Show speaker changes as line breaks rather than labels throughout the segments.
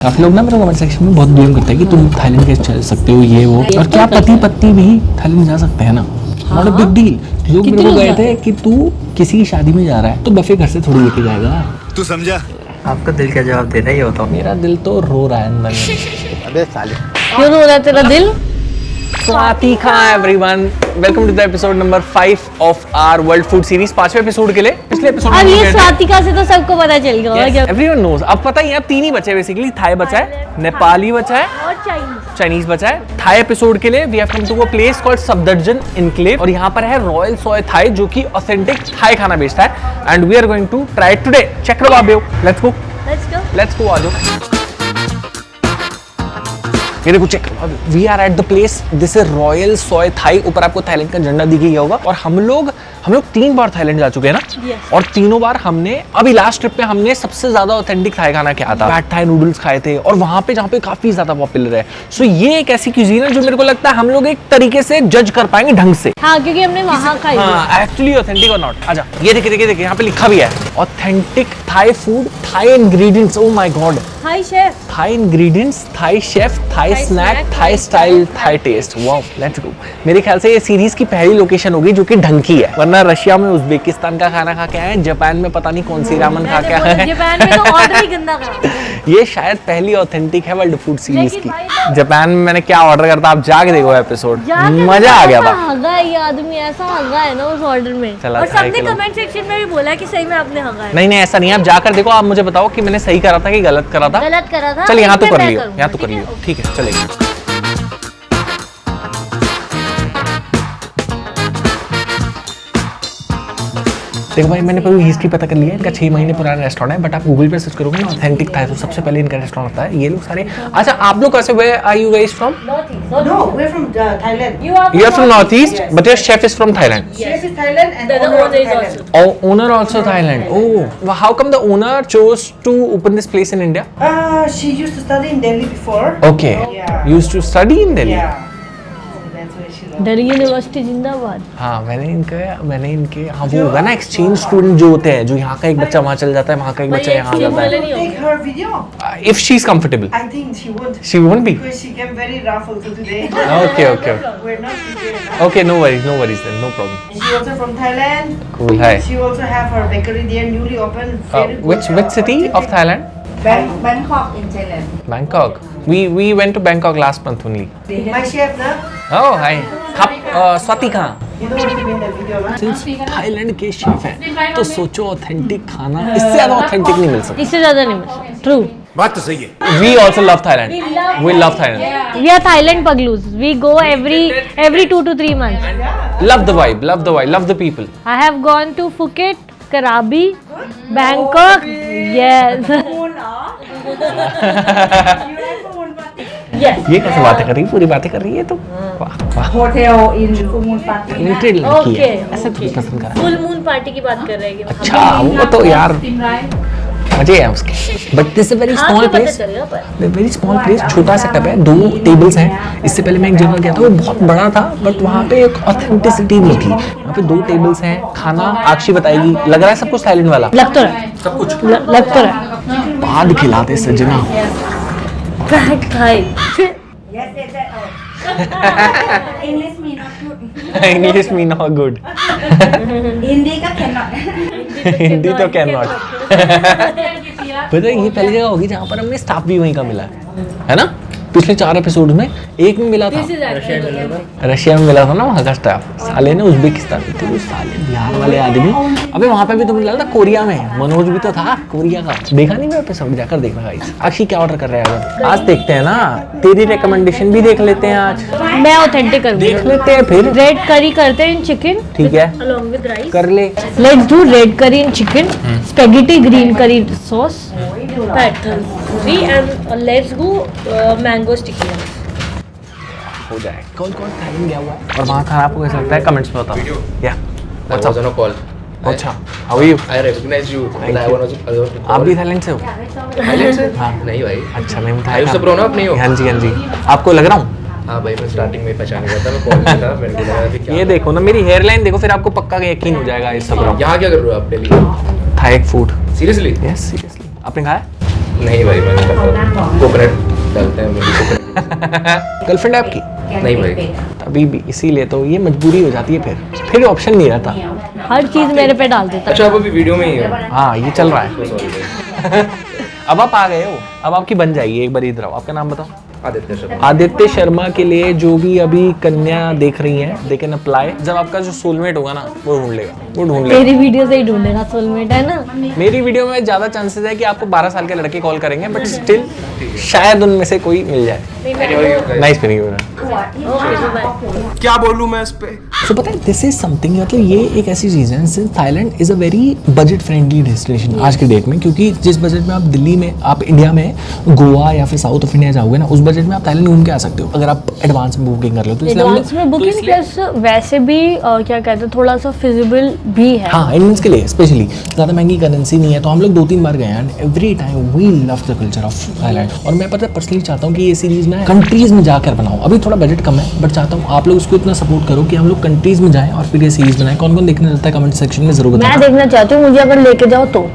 काफी लोग ना मेरे कमेंट सेक्शन में बहुत ब्लेम करते हैं कि तुम थाईलैंड कैसे चल सकते हो ये वो, और क्या पति पत्नी भी थाईलैंड जा सकते हैं ना, नॉट अ बिग डील। लोग मेरे को गए थे कि तू किसी की शादी में जा रहा है तो बफे घर से थोड़ी लेके जाएगा।
तू समझा?
आपका दिल क्या जवाब दे रहा है ये बताओ।
मेरा दिल तो रो रहा है अंदर में।
अबे साले
क्यों रो रहा है तेरा दिल?
Swati Khan everyone, welcome to the episode number 5 of our world food series. 5वें एपिसोड के लिए पिछले एपिसोड
अब ये स्वातिका से तो सबको पता चल गया होगा।
Everyone knows. अब पता ही है, अब 3 ही बचे बेसिकली। थाई बचा है, नेपाली बचा है
और
चाइनीज बचा है। थाई एपिसोड के लिए we have come to a place called Safdarjung enclave, और यहाँ पर है रॉयल सोय थाई जो कि ऑथेंटिक थाई खाना बेचता है, and we are going to try it today. चक्रवाब्यो, लेट्स गो आ जाओ। ये देखो check, we are at the place, this is Royal Soi Thai. ऊपर आपको थाईलैंड का झंडा दिख गया होगा। और हम लोग 3 बार थाईलैंड जा चुके हैं ना।
Yes.
और तीनों बार हमने, अभी लास्ट ट्रिप पे हमने सबसे ज्यादा ऑथेंटिक थाई खाना खाया था, पैड थाई नूडल्स खाए थे, और वहां पे जहाँ पे काफी ज्यादा पॉपुलर है। सो ये एक ऐसी क्यूजीन है जो मेरे को लगता है हम लोग एक तरीके से जज कर पाएंगे ढंग से।
हाँ, क्योंकि हमने वहाँ खाई है।
हाँ, एक्चुअली ऑथेंटिक और नॉट। आजा, ये देखिए यहाँ पे लिखा भी है authentic Thai food, Thai ingredients. Oh my god,
hi chef,
Thai ingredients, Thai chef, Thai snack, Thai style, Thai taste. Wow, let's go. मेरे ख्याल से ये सीरीज की पहली लोकेशन होगी जो कि ढंग की है, वरना रशिया में उज्बेकिस्तान का खाना खा के आए, जापान में पता नहीं कौन सी रामन खा के आए हैं।
जापान में तो ऑर्डर ही गंदा करा।
ये शायद पहली ऑथेंटिक है वर्ल्ड फूड सीरीज
लेकिन
की।
भाई
जापान में मैंने क्या ऑर्डर करता, आप जाके देखो एपिसोड, मजा आ गया था।
हगा है ये आदमी, ऐसा हगा है ना उस ऑर्डर में।
चला
और
था
सबने
एक किलो।
कमेंट सेक्शन में भी बोला कि सही में आपने हगा है।
नहीं ऐसा नहीं है, आप जाकर देखो। आप मुझे बताओ कि मैंने सही करा था कि गलत करा था।
गलत करा था।
चल यहाँ तो
इसमें
कर
मैं
लियो,
करूंगा,
यहाँ तो कर
ठीक है?
लियो, ठीक है चलेगा। देखो भाई, मैंने पूरी हिस्ट्री पता कर ली है। इनका 6 महीने पुराना रेस्टोरेंट है, बट आप गूगल पे सर्च करोगे ना ऑथेंटिक थाई तो सबसे पहले इनका रेस्टोरेंट आता है। ये लोग सारे, अच्छा आप लोग कैसे, where are you guys from?
No, we're from Thailand.
You are
You are from Northeast, but your chef is from Thailand.
Chef is Thailand and
The
owner
owner
is
is
Thailand.
also.
Oh, owner also Thailand. Oh, well, how come the owner chose to open this place in India?
She used to study in Delhi before.
Okay,
Yeah.
used to study in Delhi.
Yeah. So that's why she loved.
Delhi university जिंदाबाद।
हाँ, मैंने इनके हाँ वो होगा ना exchange student जो होते हैं, जो यहाँ का एक बच्चा वहाँ चल जाता है, वहाँ का एक बच्चा यहाँ आ जाता है।
Take her video.
If she is comfortable,
I think she won't.
she won't be.
Because she came very rough also today.
Okay.
We're not prepared enough.
Okay, no worries then, no problem.
And she also from Thailand.
Cool, hi.
She also have her bakery there, newly opened. Very good,
Which city of Thailand?
Bangkok in Thailand.
Bangkok. We went to Bangkok last month only.
My chef, na?
Oh, hi. Swati Khan.
You don't want to be in the video, na?
Since Thailand के chef हैं तो सोचो authentic खाना इससे ज्यादा authentic नहीं मिल सकता।
इससे ज्यादा नहीं मिल। ट्रू।
बात तो सही है।
We also love Thailand. We love Thailand.
We are Thailand paglus. We go every 2 to 3 months.
Love the vibe, love the people.
I have gone to Phuket, Krabi, Bangkok. Yes. Yes.
ये कैसे बातें कर रही है, पूरी बातें कर रही है तो वाह वाह।
Hotel in Full Moon Party.
Limited लड़की है,
Okay.
ऐसे थोड़ी पसंद करा।
फुल मून पार्टी की बात कर रहे हैं।
अच्छा, वो तो यार मजे हैं उसके। But this is very small place, very small place, छोटा सेटअप है, 2 टेबल्स हैं। इससे पहले मैं एक जगह गया था, वो बहुत बड़ा था, बट वहाँ पे एक ऑथेंटिसिटी नहीं थी। वहाँ पे 2 टेबल्स हैं, खाना आक्षी बताएगी। लग रहा है सब कुछ थाईलैंड वाला,
लग तो रहा है,
सब कुछ।
लग तो रहा है।
बाद खिलाते सजना।
Pad Thai.
English me not good.
Hindi ka cannot.
Hindi तो कैन नॉट। पता है ये पहली जगह होगी जहाँ पर हमने स्टाफ भी वहीं का मिला है ना। पिछले 4 एपिसोड में एक में मिला था, रशिया में मिला था ना वहाँ का स्टाफ। साले ने उज्बेकिस्तान में थे, वो साले बिहार वाले आदमी। अबे वहाँ पे भी तो मिला था कोरिया में, मनोज भी तो था कोरिया का। देखा नहीं मैं एपिसोड, जाकर देखना गाइस। अक्षी क्या ऑर्डर कर रहे हैं आज देखते हैं ना, तेरी रिकमेंडेशन भी देख लेते हैं आज।
मैं ऑथेंटिक करूंगी।
देख लेते हैं फिर।
रेड करी करते हैं इन चिकन,
ठीक है,
along with rice.
कर ले।
Let's do red curry in chicken, spaghetti green curry sauce, pad thai, and let's go mango sticky rice.
हो जाए। कौन थाईलैंड गया हुआ है और वहाँ खाना आपको कैसा लगता है, कमेंट्स में बताओ। या
I was on a call.
अच्छा, how are you?
I recognize you.
Thank
I
you.
was
आप भी थाईलैंड से हो?
Thailand से?
हाँ।
नहीं भाई।
अच्छा, मैं
Are you Soprano आप नहीं हो?
हाँ जी। आपको लग रहा हूँ?
हाँ भाई, मैं स्टार्टिंग में पहचान गया था, मैं कॉल में था, मैंने बोला अभी क्या।
ये देखो ना मेरी हेयर लाइन देखो, फिर आपको पक्का यकीन हो जाएगा इस सब।
यहाँ क्या कर रहे हो आप Delhi?
Thai food.
Seriously?
Yes seriously. आपने खाया?
नहीं भाई मैं नहीं करता, कोकोनट डालते हैं कोकोनट।
गर्लफ्रेंड है आपकी?
नहीं भाई।
अभी भी इसीलिए तो ये मजबूरी हो जाती है, फिर ऑप्शन नहीं रहता।
हर चीज मेरे पे डाल देता है।
अच्छा आप अभी वीडियो में ही हो?
हाँ ये चल रहा है।
सॉरी भाई।
अब आप आ गए हो, अब आपकी बन जाएगी। एक बार इधर आओ, आपका नाम बताओ।
आदित्य शर्मा।
आदित्य शर्मा के लिए जो भी अभी कन्या देख रही हैं, दे कैन अप्लाई। जब आपका जो सोलमेट होगा ना वो ढूंढ लेगा, वो ढूंढ लेगा।
तेरी वीडियो से ही ढूंढेगा सोलमेट, है ना?
मेरी वीडियो में ज्यादा चांसेस है कि आपको 12 साल के लड़के कॉल करेंगे, बट स्टिल शायद उनमें से कोई मिल जाए। Nice speaking.
क्या बोलूं मैं इस पे।
सो पता है दिस इज समथिंग, मतलब ये एक ऐसी चीज़ है, since Thailand is a very budget friendly destination आज के डेट में, क्योंकि जिस बजट में आप दिल्ली में, आप इंडिया में गोवा या फिर साउथ ऑफ इंडिया जाओगे ना, उस बजट में आप थाईलैंड घूम के आ सकते हो अगर आप एडवांस में बुकिंग कर लो तो।
एडवांस में बुकिंग प्लस वैसे भी क्या कहते हैं, थोड़ा सा फिजिबल भी है।
हाँ इंडियंस के लिए स्पेशली, ज़्यादा महंगी करेंसी नहीं है, तो हम लोग 2-3 बार गए हैं and every time we love the culture of Thailand. और मैं पता है पर्सनली चाहता हूँ कि ये सीरीज़ मैं कंट्रीज़ में जाकर बनाऊँ। अभी थोड़ा बजट कम है, बट चाहता हूँ आप लोग उसको इतना सपोर्ट करो कि हम लोग कंट्रीज़ में जाएं और फिर ये सीरीज़ बनाएं। कौन कौन देखने चलता है कमेंट सेक्शन में जरूर बताना।
मैं देखना चाहती हूँ, मुझे अगर लेके जाओ तो।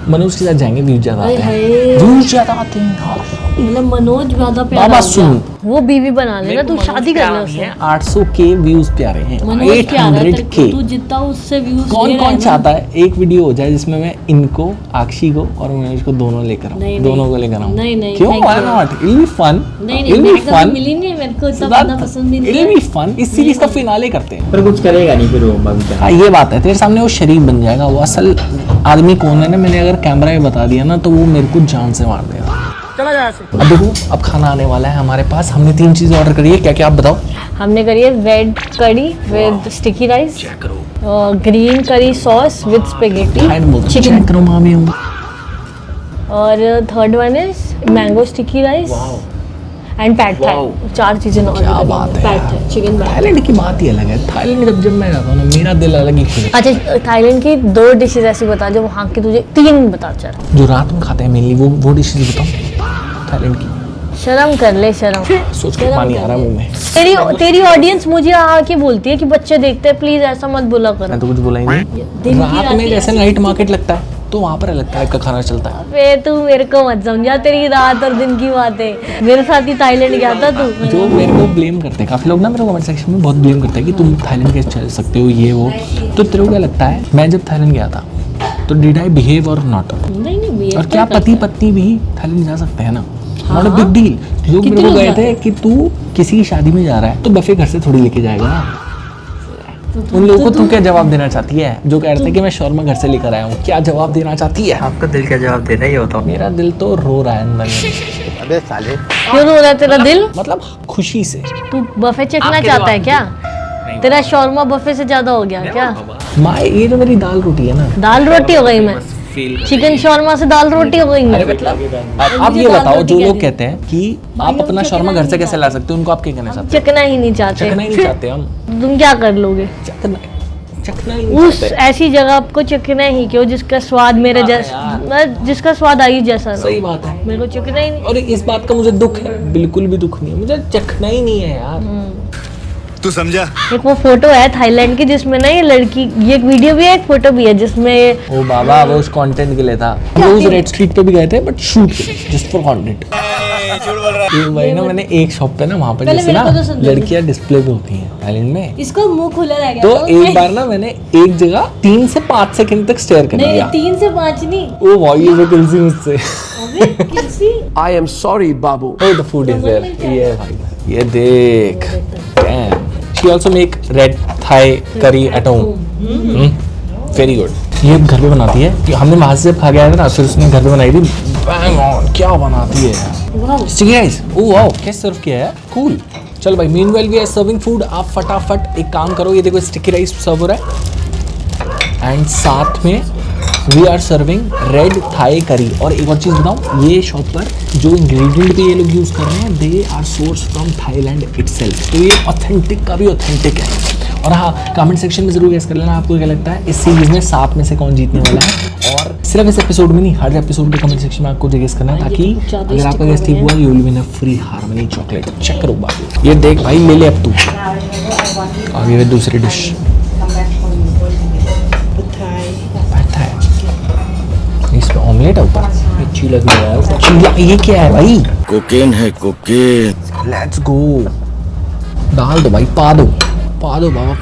मनोज के साथ जाएंगे, व्यूज ज़्यादा आते हैं, व्यूज ज़्यादा आते हैं यार।
मतलब मनोज ज्यादा प्यारा
बाबा
हो गया।
सुन,
वो बीवी बना लेना, तू शादी कर ले उससे।
800 के व्यूज प्यारे हैं,
मनोज प्यारा है,
800 के।
तू जितना उससे व्यूज
कौन कौन चाहता है एक वीडियो हो जाए जिसमें मैं इनको, आक्षी को और मनोज को दोनों लेकर आऊं,
नहीं,
दोनों को लेकर आऊं?
नहीं, नहीं,
क्यों?
thank
why
you.
Not? It will be fun,
नहीं
इट विल
मैं
बी
कभी
फन,
मिली नहीं, मेरे को इतना बंदा पसंद भी
इट
नहीं
विल
है।
Be fun. इस सीरीज का फिनाले करते हैं।
पर कुछ करेगा नहीं फिर वो बाबू।
हाँ ये बात है, तेरे सामने वो शरीफ बन जाएगा। वो असल आदमी कौन है ना, मैंने अगर कैमरा में बता दिया ना तो वो मेरे को जान से मार देगा। अब देखो, अब खाना आने वाला है हमारे पास। हमने 3 चीजें ऑर्डर करी है, क्या क्या आप बताओ।
हमने करी है red curry with sticky rice, green curry sauce with spaghetti chicken,
check करो मामी हूँ।
और third one is mango sticky rice and pad Thai. 4 चीजें ऑर्डर
क्या
करी
बात
हैं।
है
पैड
यार।
Thai, chicken pad.
थाईलैंड की बात ही अलग है। थाईलैंड जब मैं जाता हूँ ना, मेरा दिल अलग ही खुश।
अच्छा थाईलैंड की 2 डिशेज ऐसी बता जो वहाँ की तुझे 3 बता चल।
जो रात में खाते हैं मेनली वो डिशेज बताओ थाईलैंड की।
शर्म कर ले, शर्म।
सोच के पानी आ रहा है मुंह में।
तेरी ऑडियंस मुझे आके बोलती है कि बच्चे देखते हैं, प्लीज ऐसा मत बोला करो।
मैं तो कुछ बोला ही नहीं।
दिन की
रात में
रात
जैसे नाइट मार्केट लगता है तो वहाँ पर अलग टाइप का खाना चलता है।
वे तू मेरे को मत समझा, तेरी रात और दिन की बातें। मेरे साथ ही थाईलैंड गया था तू।
जो मेरे को ब्लेम करते हैं काफ़ी लोग ना, मेरे को कमेंट सेक्शन में बहुत ब्लेम करते हैं कि तुम थाईलैंड कैसे चल सकते हो, ये वो। तो तेरे को क्या लगता है, मैं जब थाईलैंड गया था तो डिड आई बिहेव और नॉट?
नहीं
और क्या पति पत्नी भी थाईलैंड जा सकते हैं ना? Not a big deal. लोग मेरे को गए थे कि तू किसी की शादी में जा रहा है तो बफे घर से थोड़ी लेके जाएगा ना। उन लोगों को तू क्या जवाब देना चाहती है जो कह रहे थे कि मैं शौरमा घर से लेकर आया हूँ? क्या जवाब देना चाहती है?
आपका दिल क्या जवाब दे रहा है ये बताओ।
मेरा दिल तो रो रहा है अंदर में।
अबे साले।
क्यों रो रहा है तेरा दिल?
मतलब खुशी से।
तू बफे चखना चाहता है क्या? तेरा शौरमा बफे से ज्यादा हो गया क्या?
माँ ये जो मेरी दाल रोटी है ना,
दाल रोटी हो गई मैं, चिकन शौरमा से दाल रोटी हो गई मैं।
मतलब आप ये बताओ, जो लोग कहते हैं कि आप अपना शौरमा घर से कैसे ला सकते हो, उनको आप क्या कहना चाहते
चखना ही नहीं चाहते।
हैं? चखना ही नहीं चाहते हम।
तुम क्या कर लोगे?
चखना ही नहीं
उस
चाहते।
ऐसी जगह आपको चखना ही क्यों जिसका स्वाद मेरे जैसा, जिसका स्वाद आई जैसा ना हो।
सही बात है।
मेरे को चखना ही नहीं।
और इस बात का मुझे दुख है, बिल्कुल भी दुख नहीं है, मुझे चखना ही नहीं है यार।
तू समझा।
एक वो फोटो है थाईलैंड की जिसमें ना ये लड़की, ये एक वीडियो भी है, एक फोटो भी है जिसमें
ओ बाबा, वो उस कंटेंट के लिए था। हम लोग उस रेड स्ट्रीट पे भी गए थे, बट शूट के लिए, जस्ट फॉर कंटेंट। एक बार ना मैंने एक शॉप पे ना, वहाँ पे
पहले
जैसे ना
मेरे को तो सुन लो।
लड़कियां डिस्प्ले पे होती हैं थाईलैंड में,
इसको मुंह खुला रह गया
तो
था
एक
उसमें।
बार ना मैंने एक जगह 3 से 5 सेकंड तक स्टेयर कर
नहीं
लिया।
3 से 5 नहीं।
ओ भाई ये किलसी मुझसे।
अबे किसी
I am sorry Babu.
Oh, the food is there. ये भाई, ये देख। Damn. She also make red Thai curry at home. Very good. ये घर पे बनाती है। कि हमने वहाँ से जब खा गया था ना, फिर उसने घर पे बनाई थी। Bang on, क्या बनाती है? Sticky rice. Oh wow, कैसे सर्व किया है? Cool. चल भाई, meanwhile we are serving food. आप फटाफट एक काम करो, ये देखो स्टिकी राइस सर्व हो रहा है। एंड साथ में we are serving red Thai curry. और एक और चीज़ बताऊँ, ये शॉप पर जो इंग्रेडिएंट भी ये लोग यूज़ कर रहे हैं, they are source from Thailand itself. तो ये ऑथेंटिक का भी ऑथेंटिक है। और हाँ, कमेंट सेक्शन में जरूर गेस कर लेना आपको क्या लगता है इस सीरीज में 7 में से कौन जीतने वाला है। और सिर्फ इस एपिसोड में नहीं, हर एपिसोड के कमेंट सेक्शन में आपको गेस करना है, ताकि अगर आपका गेस ठीक हुआ, you will win a free harmony chocolate. Check करो बाबू, ये देख भाई, ले ले अब तू। अब ये दूसरी डिश पता है, इसमें ऑमलेट है ऊपर।
अच्छी लग रही है यार।
चीला, ये क्या है भाई?
कोकेन है कोकेन।
Let's go. डाल दो भाई, पा दो बाबा,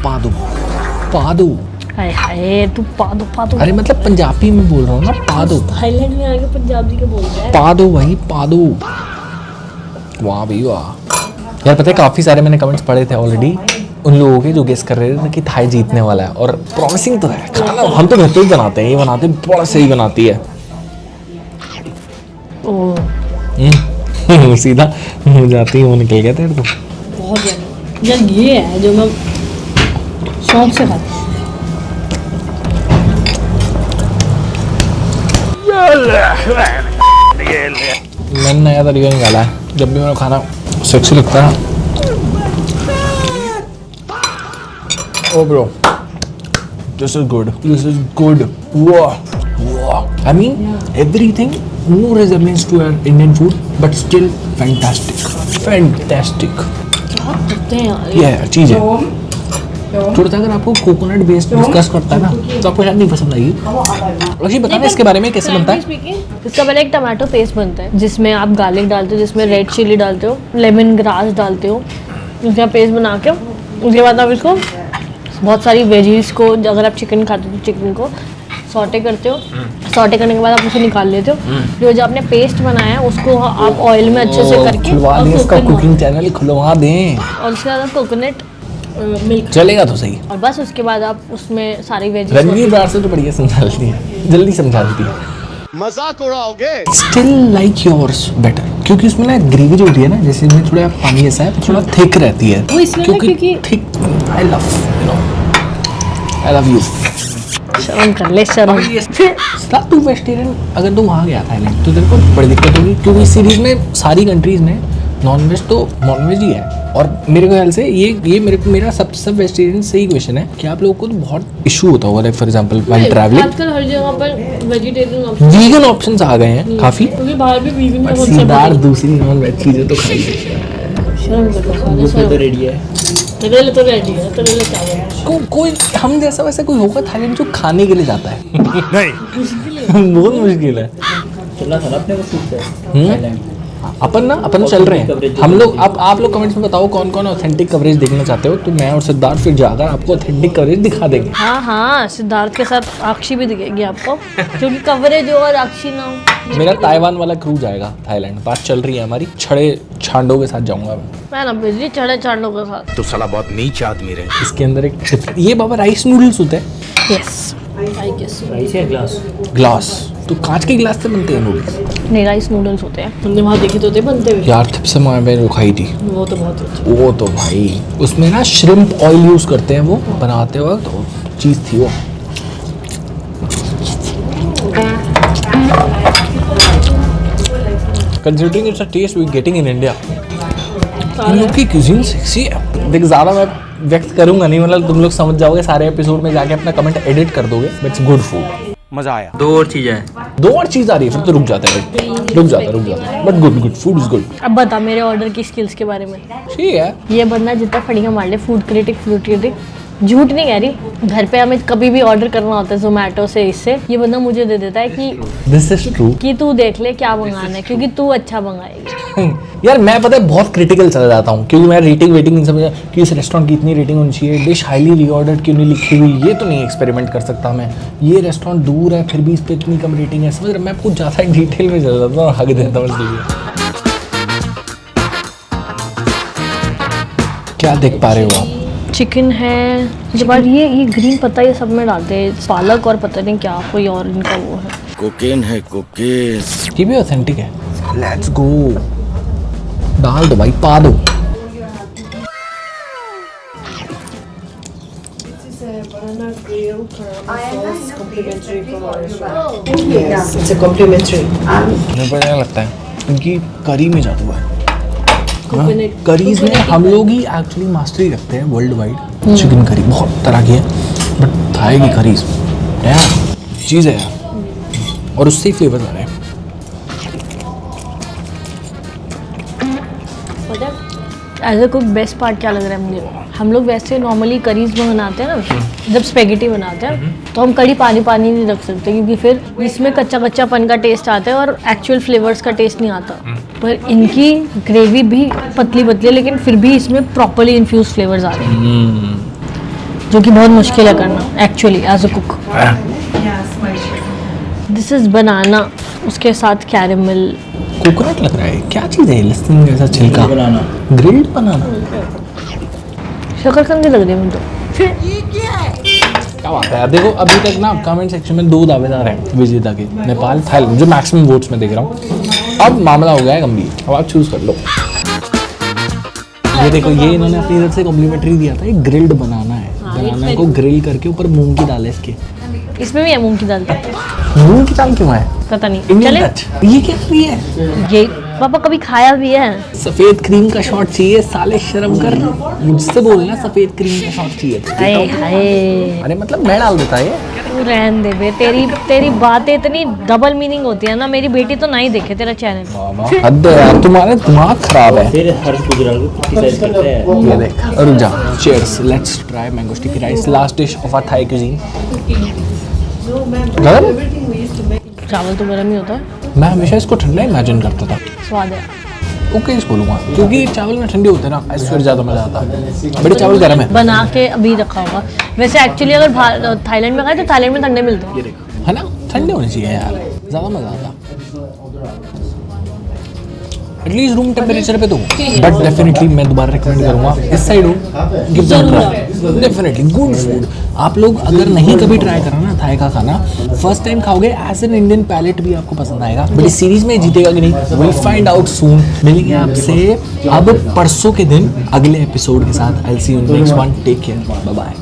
पा दो।
हाय हाय, तू पा दो।
अरे मतलब पंजाबी में बोल रहा हूँ ना, पा दो।
थाईलैंड में आके पंजाबी के बोल रहा है।
पा दो भाई, पा दो। वाह भाई वाह। यार पता है काफ़ी सारे मैंने कमेंट्स पढ़े थे ऑलरेडी उन लोगों के जो गेस कर रहे थे कि थाई जीतने वाला है, और प्रॉमिसिंग तो है खाना। हम तो घर पे ही बनाते हैं, ये बनाते हैं, बड़ा सही बनाती है। सीधा मुँह जाती है, वो निकल गया तेरे तो।
बहुत ज्यादा। यार ये है जो मैं शौक से खाती हूँ।
मैंने नया तरीका निकाला है, जब भी मेरा खाना सेक्सी लगता है। ओ ब्रो, दिस इज गुड। वाह, I mean everything more resemblance to our Indian food, but still fantastic.
करते हैं यार।
ये है चीज़ है। थोड़ा सा अगर आपको कोकोनट बेस्ड डिस्कस करता है ना, तो आपको शायद नहीं पसंद आएगी। लक्ष्य बताना इसके बारे में कैसे बनता है।
इसका पहले एक टमाटो पेस्ट बनता है, जिसमें आप गार्लिक डालते हो, जिसमें रेड चिली डालते हो, लेमन ग्रास डालते हो, उसका पेस्ट बना के उसके बाद आप इसको बहुत सारी वेजीज को, अगर आप चिकन खाते हो तो चिकन को सॉटे करते हो। सॉटे करने के बाद आप उसे निकाल लेते हो। फिर जो आपने पेस्ट बनाया है उसको आप ऑयल में अच्छे से करके
खुलवा दें इसका कुकिंग चैनल, खुलवा दें।
और उसके बाद आप कोकोनट मिल्क
चलेगा तो सही।
और बस उसके बाद आप उसमें सारी वेजीज।
रणवीर बार से तो बढ़िया समझा लेती है, जल्दी समझा देती है।
मजाक उड़ाओगे?
स्टिल लाइक योर्स बेटर, क्योंकि उसमें ना ग्रेवी जो होती है ना, जैसे इसमें थोड़ा पानी जैसा है, थोड़ा थिक रहती है।
वो इसलिए ना क्योंकि
थिक, आई लव यू।
शर्म कर ले, शर्म।
तू वेजिटेरियन अगर तू वहाँ गया थाईलैंड तो तेरे को बड़ी दिक्कत होगी, क्योंकि इस सीरीज में सारी कंट्रीज में नॉनवेज तो नॉनवेज ही है। और मेरे ख्याल से ये मेरा सबसे वेजिटेरियन से ही क्वेश्चन है कि आप लोगों को तो बहुत इशू होता होगा, like for example while travelling.
आजकल हर जगह पर वेजिटेरियन ऑप्शन,
वीगन ऑप्शंस आ गए हैं काफी,
क्योंकि बाहर भी वीगन का
सीधार दूसरी नॉन वेज चीजें तो खाई।
शर्म कर ले,
बुफे तो रेडी है।
तेरे लिए तो रेडी है, तेरे लिए क्या है।
कोई हम जैसा वैसे कोई होगा थाईलैंड जो खाने के लिए जाता है?
नहीं,
बहुत मुश्किल है।
चलना था ना अपने को सूट से थाईलैंड।
अपन चल रहे हैं हम लोग। आप लोग कमेंट्स में बताओ कौन कौन ऑथेंटिक कवरेज देखना चाहते हो, तो मैं और सिद्धार्थ फिर जाकर आपको ऑथेंटिक कवरेज दिखा देंगे।
हाँ, सिद्धार्थ के साथ आक्षी भी दिखेगी आपको, क्योंकि कवरेज हो और आक्षी ना हो।
मेरा ताइवान वाला क्रू जाएगा थाईलैंड, बात चल रही है हमारी। छड़े छांडों के साथ जाऊंगा
मैं ना बिजली चढ़े चांडों के साथ।
तो साला बहुत नीच आदमी रहे।
इसके अंदर एक ये बाबा राइस नूडल्स होते हैं।
Yes, I guess.
राइस या ग्लास?
ग्लास तो कांच के गिलास से बनते हैं नूडल्स।
नहीं, राइस नूडल्स होते हैं, हमने वहाँ देखे तो थे बनते हुए।
यार तब से मैंने खाई थी
वो तो बहुत अच्छी।
वो तो भाई उसमें ना श्रिम्प ऑयल यूज करते हैं वो बनाते वक्त, तो चीज़ थी वो। Considering it's a taste we're getting in India, इन लोग की cuisine सेक्सी है। देख ज़्यादा मैं व्यक्त करूंगा नहीं, मतलब तुम लोग समझ जाओगे सारे एपिसोड में जाके अपना कमेंट एडिट कर दोगे। But it's good food.
मजा आया।
दो और चीज़ें हैं।
दो और चीज़ आ रही है फिर तो रुक जाता है, रुक जाता है। But good food is good.
अब बता मेरे ऑर्डर की स्किल्स के बारे में।
ठीक है।
ये बंदा जितना फड़ियाँ मार ले, फूड क्रिटिक, झूठ नहीं कह रही। घर पे हमें कभी भी ऑर्डर करना होता है जोमेटो से, इससे ये बंदा मुझे दे देता है कि
दिस इज ट्रू,
कि तू देख ले क्या मंगाना है, क्योंकि तू अच्छा मंगाएगी।
यार मैं पता है बहुत क्रिटिकल चला जाता हूँ, क्योंकि मैं रेटिंग इन सब कि इस रेस्टोरेंट की इतनी रेटिंग होनी चाहिए, डिश हाईली रीऑर्डर्ड क्यों नहीं लिखी हुई, ये तो नहीं एक्सपेरिमेंट कर सकता मैं। ये रेस्टोरेंट दूर है फिर भी इस पर इतनी कम रेटिंग है, समझ रहे? मैं आपको ज़्यादा डिटेल में चला जाता हूँ, हक देता हूँ इसलिए। क्या देख पा रहे हो आप?
चिकन है, जब बार ये ग्रीन पत्ता ये सब में डालते हैं, पालक और पता नहीं क्या कोई और इनका वो है।
कोकेन है कोकेन।
ये भी ऑथेंटिक है। लेट्स गो, डाल दो भाई, पा दो।
It's a complimentary.
मुझे बढ़िया लगता है, इनकी करी में जादू है।
Coconut-
करीज में हम लोग ही एक्चुअली मास्टरी रखते हैं वर्ल्ड वाइड। चिकन करी बहुत तरह की है, बट थाई की करीज नया चीज़ है यार, और उससे ही फ्लेवर्स आ रहे हैं।
As a cook best part क्या लग रहा है मुझे? हम लोग वैसे नॉर्मली करीज में बनाते हैं ना, जब स्पेगेटी बनाते हैं तो हम कड़ी पानी पानी नहीं रख सकते, क्योंकि फिर इसमें कच्चा कच्चापन का टेस्ट आता है और एक्चुअल फ्लेवर्स का टेस्ट नहीं आता। पर इनकी ग्रेवी भी पतली पतली है, लेकिन फिर भी इसमें प्रॉपर्ली इन्फ्यूज फ्लेवर्स आ रहे हैं, जो कि बहुत मुश्किल है करना actually as a cook. This is banana, उसके साथ कैरेमल।
कोकोनट लग रहा है, क्या चीज़ है? लहसुन जैसा छिलका,
बनाना।
ग्रिल्ड बनाना।
शकरकंद लग रही है मुझे।
क्या बात है यार। देखो अभी तक ना कमेंट सेक्शन में 2 दावेदार हैं विजेता के, नेपाल थाईलैंड, जो मैक्सिमम वोट्स में देख रहा हूँ। अब मामला हो गया है गंभीर, अब आप चूज कर लो। ये देखो, ये इन्होंने अपनी तरफ से कॉम्प्लीमेंट्री दिया था, ये ग्रिल्ड बनाना है। बनाना को ग्रिल करके ऊपर मूंग की दाल है इसके।
इसमें भी है मूंग की दाल,
मूंग की दाल क्यों है?
पता नहीं।
इंडियन
चले
टच। ये क्या करी है?
ये पापा कभी खाया भी है।
सफेद क्रीम का शॉट चाहिए, साले शर्म कर। मुझसे बोलना सफेद क्रीम का शॉट चाहिए।
हाय हाय,
अरे मतलब मैं डाल देता है।
तू रहन दे बे, तेरी बातें इतनी डबल मीनिंग होती है ना। मेरी बेटी तो नहीं देखे तेरा चैनल।
हद है यार, तुम्हारा दिमाग खराब है।
फिर हर गुजराल को क्रिटिसाइज करते हैं।
ये देख, रुक जा। Cheers, let's try mango sticky rice, last dish of our Thai cuisine. गरम?
चावल तो गर्म ही होता है,
मैं हमेशा इसको ठंडा इमेजिन करता था।
स्वाद है।
ओके इस बोलूँगा, क्योंकि चावल में ठंडे होते हैं ना, इससे फिर ज़्यादा मज़ा आता है। बड़े चावल गर्म है।
बना के अभी रखा होगा। वैसे एक्चुअली अगर थाईलैंड में खाए तो थाईलैंड में ठंडे मिलते हैं,
है ना? ठंडे होने चाहिए यार, ज़्यादा मज़ा आता। एटलीस्ट रूम टेम्परेचर पे तो हो, बट डेफिनेटली मैं दोबारा रिकमेंड करूँगा इस साइड हो, give them try. Definitely good food. आप लोग अगर नहीं कभी ट्राई करा ना थाई का खाना, फर्स्ट टाइम खाओगे एज एन इंडियन पैलेट भी आपको पसंद आएगा। बट इस सीरीज में जीतेगा कि नहीं, विल फाइंड आउट सून। मिलेंगे आपसे अब परसों के दिन अगले एपिसोड के साथ। I will see you in next one. Take care, bye bye.